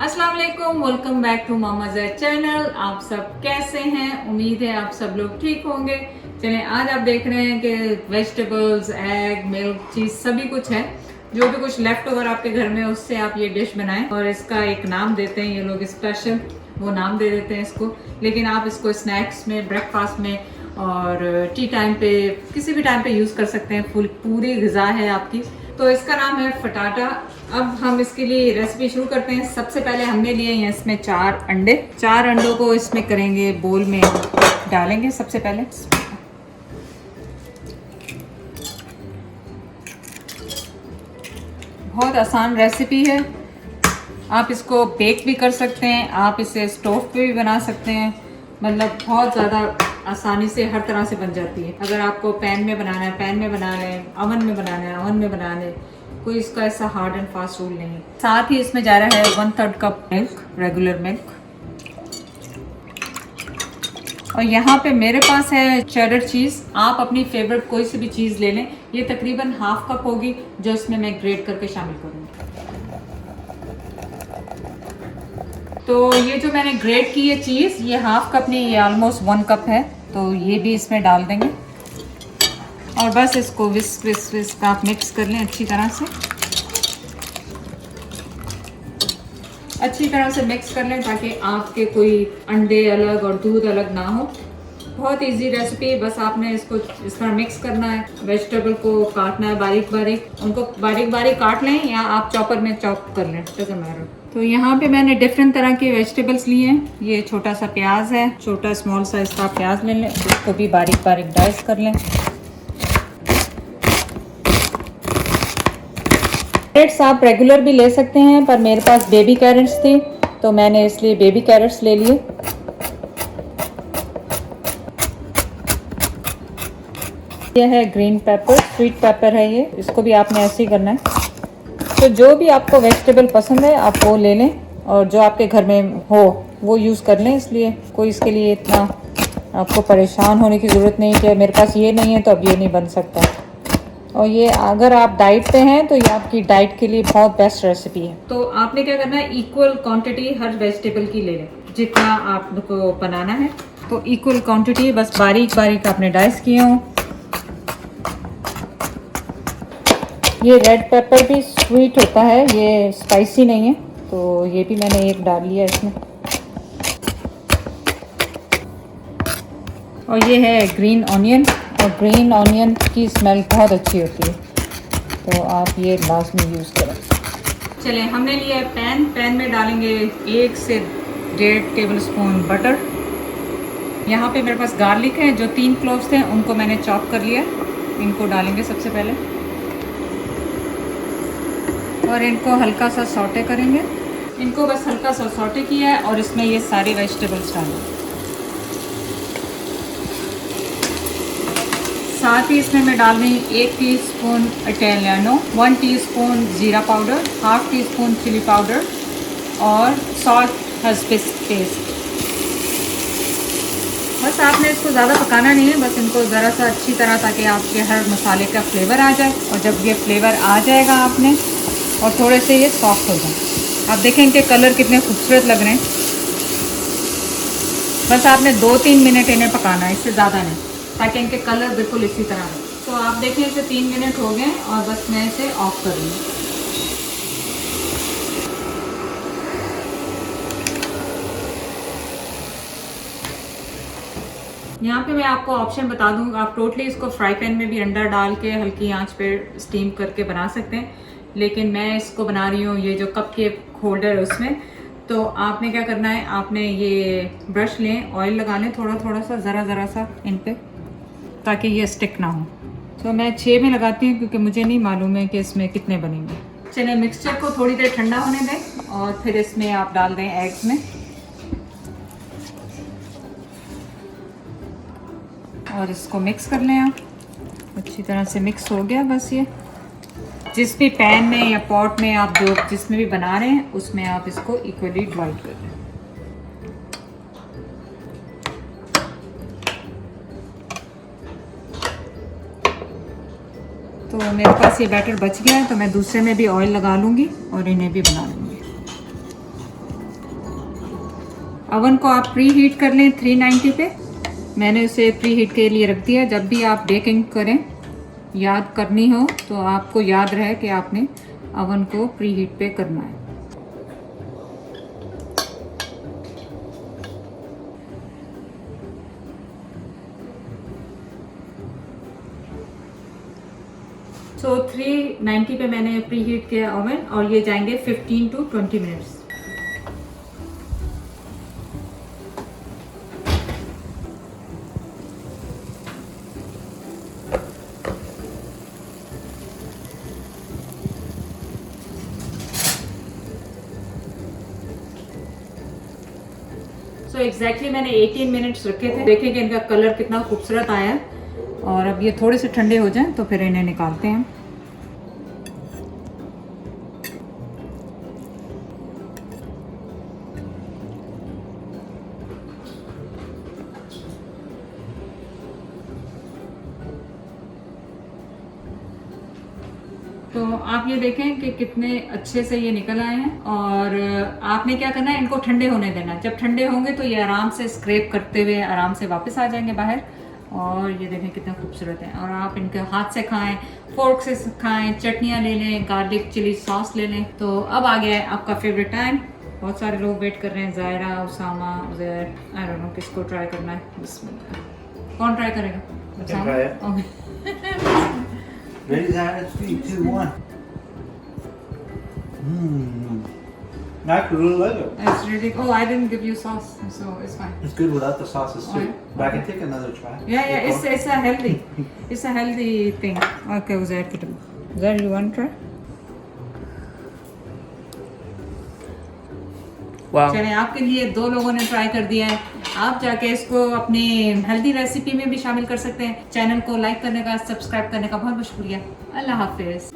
अस्सलाम वालेकुम, welcome back to mama Z channel. आप सब कैसे हैं? उम्मीद है आप सब लोग ठीक होंगे। चलें, आज आप देख रहे हैं कि वेजिटेबल्स, एग, मिल्क, चीज़ सभी कुछ है। जो भी कुछ लेफ्ट ओवर आपके घर में उससे आप ये डिश बनाएं और इसका एक नाम देते हैं ये लोग स्पेशल, वो नाम दे देते हैं इसको। लेकिन आप इसको स्नैक्स में, ब्रेकफास्ट में और टी टाइम पे, किसी भी टाइम पे यूज़ कर सकते हैं। पूरी ग़िज़ा है आपकी। तो इसका नाम है फटाटा। अब हम इसके लिए रेसिपी शुरू करते हैं। सबसे पहले हमने लिए हैं इसमें 4 अंडे। 4 अंडों को इसमें करेंगे, बोल में डालेंगे सबसे पहले। बहुत आसान रेसिपी है। आप इसको बेक भी कर सकते हैं, आप इसे स्टोव पे भी बना सकते हैं। मतलब बहुत ज़्यादा आसानी से हर तरह से बन जाती है। अगर आपको पैन में बनाना है पैन में बना लें, अवन में बनाना है अवन में बना लें। कोई इसका ऐसा हार्ड एंड फास्ट रूल नहीं है। साथ ही इसमें जा रहा है 1/3 कप मिल्क, रेगुलर मिल्क। और यहाँ पे मेरे पास है चेडर चीज़। आप अपनी फेवरेट कोई सी भी चीज़ ले लें। ये तकरीबन ½ कप होगी जो इसमें मैं ग्रेट करके शामिल करूँगी। तो ये जो मैंने ग्रेट की है चीज़, ये ½ कप नहीं, ये ऑलमोस्ट 1 कप है। तो ये भी इसमें डाल देंगे और बस इसको विस्क आप मिक्स कर लें अच्छी तरह से। अच्छी तरह से मिक्स कर लें ताकि आपके कोई अंडे अलग और दूध अलग ना हो। बहुत इजी रेसिपी, बस आपने इसको इस तरह मिक्स करना है। वेजिटेबल को काटना है बारीक बारीक, उनको बारीक बारीक काट लें या आप चॉपर में चॉप कर लें, डजंट मैटर। तो यहाँ पे मैंने डिफरेंट तरह के वेजिटेबल्स लिए हैं। ये छोटा सा प्याज है, छोटा स्मॉल साइज का प्याज ले लें, उसको भी बारीक बारीक डाइस कर लें। कैरेट्स आप रेगुलर भी ले सकते हैं, पर मेरे पास बेबी कैरेट्स थी तो मैंने इसलिए बेबी कैरेट्स ले लिए। यह है ग्रीन पेपर, स्वीट पेपर है ये, इसको भी आपने ऐसे ही करना है। तो जो भी आपको वेजिटेबल पसंद है आप वो ले लें और जो आपके घर में हो वो यूज़ कर लें। इसलिए कोई इसके लिए इतना आपको परेशान होने की ज़रूरत नहीं कि मेरे पास ये नहीं है तो अब ये नहीं बन सकता। और ये अगर आप डाइट पे हैं तो ये आपकी डाइट के लिए बहुत बेस्ट रेसिपी है। तो आपने क्या करना है, इक्वल क्वांटिटी हर वेजिटेबल की ले लें जितना आपको बनाना है। तो इक्वल क्वांटिटी, बस बारीक बारीक आपने डाइस किए हों। ये रेड पेपर भी स्वीट होता है, ये स्पाइसी नहीं है, तो ये भी मैंने एक डाल लिया इसमें। और ये है ग्रीन ऑनियन, और ग्रीन ऑनियन की स्मेल बहुत अच्छी होती है, तो आप ये लाजमी यूज़ करें। चलें, हमने लिया है पैन में डालेंगे 1 से 1.5 टेबल स्पून बटर। यहाँ पे मेरे पास गार्लिक है, जो 3 क्लोव्स थे उनको मैंने चॉप कर लिया। इनको डालेंगे सबसे पहले और इनको हल्का सा सौटे करेंगे। इनको बस हल्का सा सौटे किया है और इसमें ये सारे वेजिटेबल्स डालेंगे। साथ ही इसमें मैं डाल रही हूँ 1 टीस्पून इटालियानो, 1 टीस्पून ज़ीरा पाउडर, ½ टीस्पून चिली पाउडर और सॉल्ट हस्बिस टेस्ट। बस आपने इसको ज़्यादा पकाना नहीं है, बस इनको ज़रा सा अच्छी तरह, ताकि आपके हर मसाले का फ्लेवर आ जाए। और जब ये फ्लेवर आ जाएगा आपने और थोड़े से ये सॉफ्ट हो जाए, आप देखेंगे कलर कितने खूबसूरत लग रहे हैं। बस आपने 2-3 मिनट इन्हें पकाना है, इससे ज़्यादा नहीं, ताकि इनके कलर बिल्कुल इसी तरह हो। तो आप देखें इसे 3 मिनट हो गए और बस मैं इसे ऑफ कर दूँगी। यहाँ पे मैं आपको ऑप्शन बता दूँ, आप टोटली इसको फ्राई पैन में भी अंडा डाल के हल्की आंच पे स्टीम करके बना सकते हैं, लेकिन मैं इसको बना रही हूँ ये जो कप के होल्डर है उसमें। तो आपने क्या करना है, आपने ये ब्रश लें, ऑयल लगा लें थोड़ा थोड़ा सा, ज़रा सा इन पे, ताकि ये स्टिक ना हो। तो मैं 6 में लगाती हूँ क्योंकि मुझे नहीं मालूम है कि इसमें कितने बनेंगे। चलिए, मिक्सचर को थोड़ी देर ठंडा होने दें और फिर इसमें आप डाल दें एग्स में और इसको मिक्स कर लें। आप अच्छी तरह से मिक्स हो गया। बस ये जिस भी पैन में या पॉट में आप जो जिसमें भी बना रहे हैं उसमें आप इसको इक्वली डिवाइड कर लें। तो मेरे पास ये बैटर बच गया है, तो मैं दूसरे में भी ऑयल लगा लूँगी और इन्हें भी बना लूँगी। ओवन को आप प्री हीट कर लें 390 पे। मैंने उसे प्री हीट के लिए रख दिया। जब भी आप बेकिंग करें, याद करनी हो तो आपको याद रहे कि आपने ओवन को प्री हीट पे करना है। सो 390 पे मैंने प्री हीट किया ओवन, और ये जाएंगे 15 to 20 मिनट्स। सो एग्जैक्टली मैंने 18 मिनट्स रखे थे। देखेंगे इनका कलर कितना खूबसूरत आया है। और अब ये थोड़े से ठंडे हो जाएं तो फिर इन्हें निकालते हैं। तो आप ये देखें कि कितने अच्छे से ये निकल आए हैं। और आपने क्या करना है, इनको ठंडे होने देना है। जब ठंडे होंगे तो ये आराम से स्क्रैप करते हुए आराम से वापस आ जाएंगे बाहर। और ये देखें कितना खूबसूरत है। और आप इनके हाथ से खाएं, फोर्क से खाएं, चटनियाँ ले लें, गार्लिक चिली सॉस ले लें। तो अब आ गया है आपका फेवरेट टाइम। बहुत सारे लोग वेट कर रहे हैं, Zaira, Usama, Uzair, I don't know किसको ट्राई करना है। बिस्मिल्लाह। कौन ट्राई करेगा? Usama? Okay. Ready, Zara? 3, 2, 1. I actually really like it. It's really. Oh, I didn't give you sauce, so it's fine. It's good without the sauces too. Oh, yeah. But I can take another try. Yeah, it's a healthy, it's a healthy thing. Okay, Uzair, put it. Uzair, you want to try? Wow. चलिए, आपके लिए 2 लोगों ने try कर दिया है। आप जाके इसको अपनी हेल्दी रेसिपी में भी शामिल कर सकते हैं। चैनल को लाइक करने का, सब्सक्राइब करने का बहुत बहुत शुक्रिया। अल्लाह हाफिज।